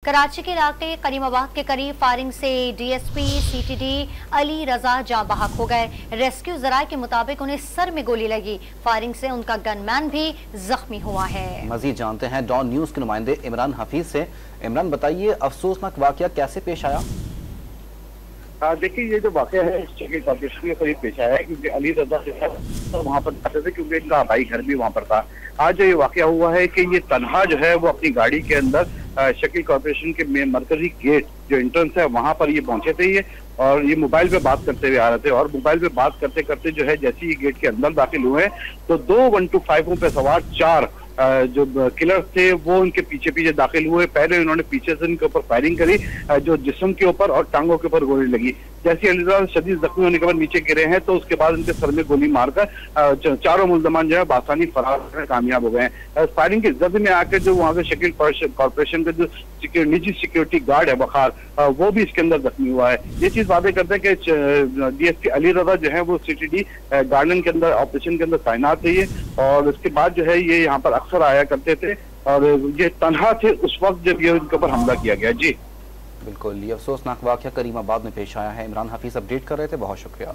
कराची के इलाके करीमाबाद के करीब फायरिंग से डीएसपी सीटीडी अली रजा जाँ बहक हो गए। रेस्क्यू जराये के मुताबिक उन्हें सर में गोली लगी। फायरिंग से उनका गनमैन भी जख्मी हुआ है। मजीद जानते हैं डॉन न्यूज के नुमाइंदे इमरान हफीज से। इमरान, बताइए अफसोसनाक वाकया कैसे पेश आया? देखिए, ये जो वाकया है शकील कॉर्पोरेशन के करीब पेश आया है, क्योंकि अली रजा जो है तो वहाँ पर जाते थे, क्योंकि इनका भाई घर भी वहाँ पर था। आज जो ये वाकया हुआ है कि ये तनहा जो है वो अपनी गाड़ी के अंदर शकील कॉर्पोरेशन के मरकजी गेट जो एंट्रेंस है वहाँ पर ये पहुंचे थे ये, और ये मोबाइल पे बात करते हुए आ रहे थे। और मोबाइल पे बात करते करते जो है जैसे ही गेट के अंदर दाखिल हुए तो 2 125 पे सवार 4 जो किलर थे वो उनके पीछे पीछे दाखिल हुए। पहले उन्होंने पीछे से उनके ऊपर फायरिंग करी, जो जिस्म के ऊपर और टांगों के ऊपर गोली लगी। जैसे अलीराज शदीद जख्मी होने के बाद नीचे गिरे हैं तो उसके बाद उनके सर में गोली मारकर चारों मुल्जमान जो है बासानी फरार करने कामयाब हो गए हैं। फायरिंग की जद में आकर जो वहाँ के शकील कॉर्पोरेशन का जो निजी सिक्योरिटी गार्ड है बखार, वो भी इसके अंदर जख्मी हुआ है। ये चीज वादे करते हैं कि डीएसपी अली रजा जो है वो सीटीडी गार्डन के अंदर ऑपरेशन के अंदर तैनात है ये, और उसके बाद जो है ये यहाँ पर अक्सर आया करते थे और ये तनहा थे उस वक्त जब ये उनके ऊपर हमला किया गया। जी बिल्कुल, ये अफसोसनाक वाकया करीमाबाद में पेश आया है। इमरान हफीज अपडेट कर रहे थे, बहुत शुक्रिया।